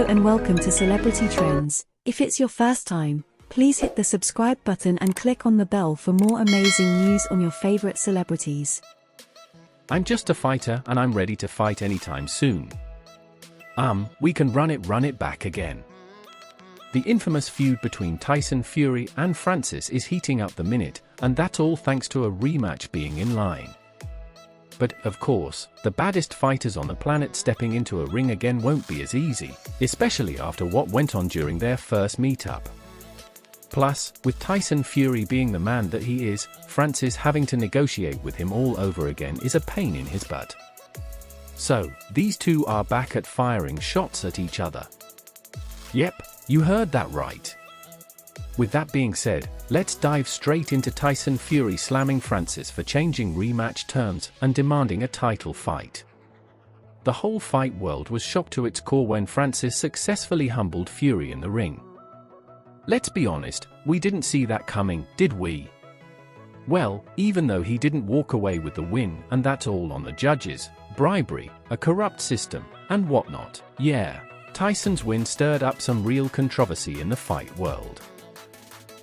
Hello and welcome to Celebrity Trends. If it's your first time, please hit the subscribe button and click on the bell for more amazing news on your favorite celebrities. I'm just a fighter and I'm ready to fight anytime soon. We can run it back again. The infamous feud between Tyson Fury and Francis is heating up the minute, and that's all thanks to a rematch being in line. But, of course, the baddest fighters on the planet stepping into a ring again won't be as easy, especially after what went on during their first meetup. Plus, with Tyson Fury being the man that he is, Francis having to negotiate with him all over again is a pain in his butt. So, these two are back at firing shots at each other. Yep, you heard that right. With that being said, let's dive straight into Tyson Fury slamming Francis for changing rematch terms and demanding a title fight. The whole fight world was shocked to its core when Francis successfully humbled Fury in the ring. Let's be honest, we didn't see that coming, did we? Well, even though he didn't walk away with the win, and that's all on the judges, bribery, a corrupt system, and whatnot, yeah, Tyson's win stirred up some real controversy in the fight world.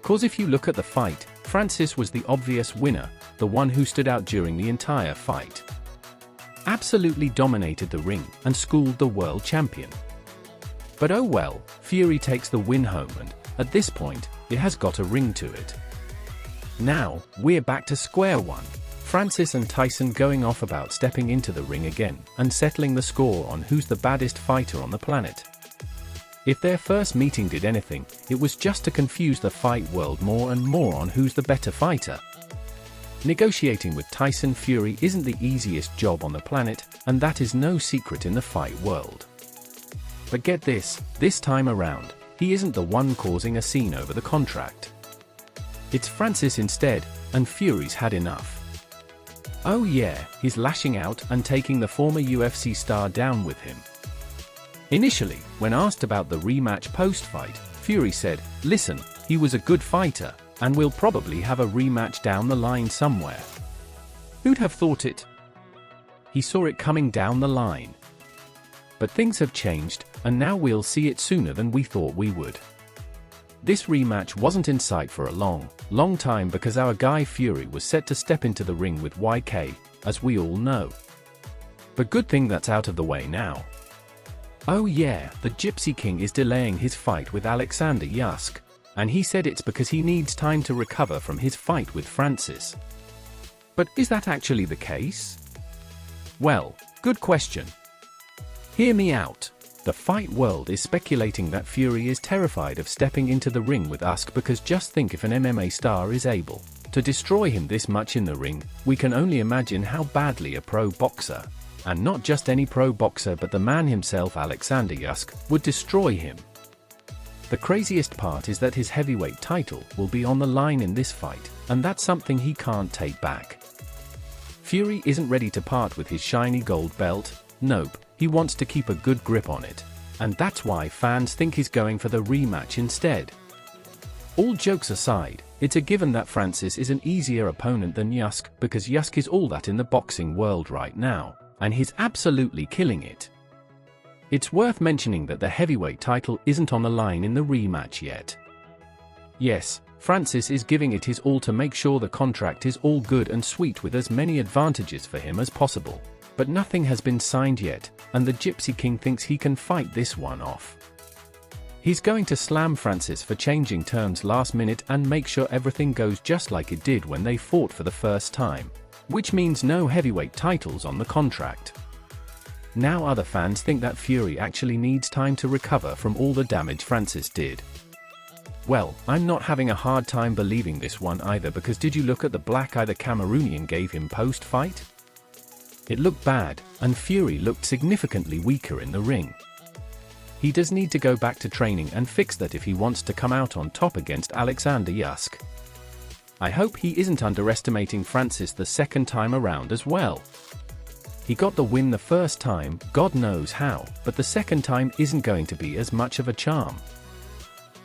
Cause if you look at the fight, Francis was the obvious winner, the one who stood out during the entire fight. Absolutely dominated the ring and schooled the world champion. But oh well, Fury takes the win home and, at this point, it has got a ring to it. Now, we're back to square one. Francis and Tyson going off about stepping into the ring again and settling the score on who's the baddest fighter on the planet. If their first meeting did anything, it was just to confuse the fight world more and more on who's the better fighter. Negotiating with Tyson Fury isn't the easiest job on the planet, and that is no secret in the fight world. But get this time around, he isn't the one causing a scene over the contract. It's Francis instead, and Fury's had enough. Oh yeah, he's lashing out and taking the former UFC star down with him. Initially, when asked about the rematch post-fight, Fury said, "Listen, he was a good fighter, and we'll probably have a rematch down the line somewhere." Who'd have thought it? He saw it coming down the line. But things have changed, and now we'll see it sooner than we thought we would. This rematch wasn't in sight for a long time because our guy Fury was set to step into the ring with YK, as we all know. But good thing that's out of the way now. Oh yeah, the Gypsy King is delaying his fight with Alexander Usyk, and he said it's because he needs time to recover from his fight with Francis. But is that actually the case? Well, good question. Hear me out. The fight world is speculating that Fury is terrified of stepping into the ring with Usyk because just think, if an MMA star is able to destroy him this much in the ring, we can only imagine how badly a pro boxer, and not just any pro boxer but the man himself, Alexander Usyk, would destroy him. The craziest part is that his heavyweight title will be on the line in this fight, and that's something he can't take back. Fury isn't ready to part with his shiny gold belt. Nope, he wants to keep a good grip on it, and that's why fans think he's going for the rematch instead. All jokes aside, it's a given that Francis is an easier opponent than Usyk because Usyk is all that in the boxing world right now, and he's absolutely killing it. It's worth mentioning that the heavyweight title isn't on the line in the rematch yet. Yes, Francis is giving it his all to make sure the contract is all good and sweet with as many advantages for him as possible. But nothing has been signed yet, and the Gypsy King thinks he can fight this one off. He's going to slam Francis for changing terms last minute and make sure everything goes just like it did when they fought for the first time, which means no heavyweight titles on the contract. Now other fans think that Fury actually needs time to recover from all the damage Francis did. Well, I'm not having a hard time believing this one either, because did you look at the black eye the Cameroonian gave him post-fight? It looked bad, and Fury looked significantly weaker in the ring. He does need to go back to training and fix that if he wants to come out on top against Alexander Usyk. I hope he isn't underestimating Francis the second time around as well. He got the win the first time, God knows how, but the second time isn't going to be as much of a charm.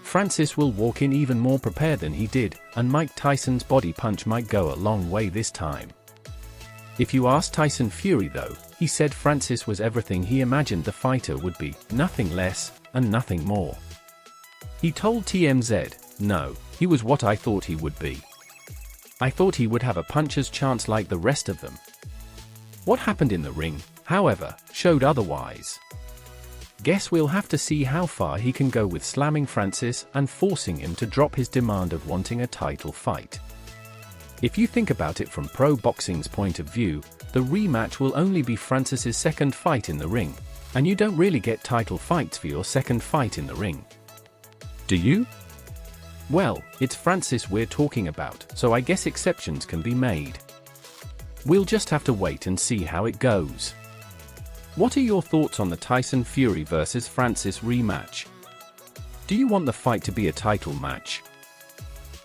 Francis will walk in even more prepared than he did, and Mike Tyson's body punch might go a long way this time. If you ask Tyson Fury though, he said Francis was everything he imagined the fighter would be, nothing less, and nothing more. He told TMZ, "No, he was what I thought he would be. I thought he would have a puncher's chance like the rest of them." What happened in the ring, however, showed otherwise. Guess we'll have to see how far he can go with slamming Francis and forcing him to drop his demand of wanting a title fight. If you think about it from pro boxing's point of view, the rematch will only be Francis's second fight in the ring, and you don't really get title fights for your second fight in the ring. Do you? Well, it's Francis we're talking about, so I guess exceptions can be made. We'll just have to wait and see how it goes. What are your thoughts on the Tyson Fury vs Francis rematch? Do you want the fight to be a title match?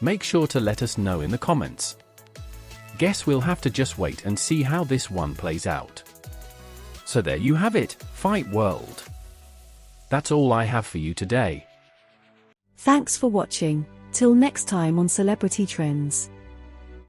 Make sure to let us know in the comments. Guess we'll have to just wait and see how this one plays out. So there you have it, Fight World. That's all I have for you today. Thanks for watching. Till next time on Celebrity Trends.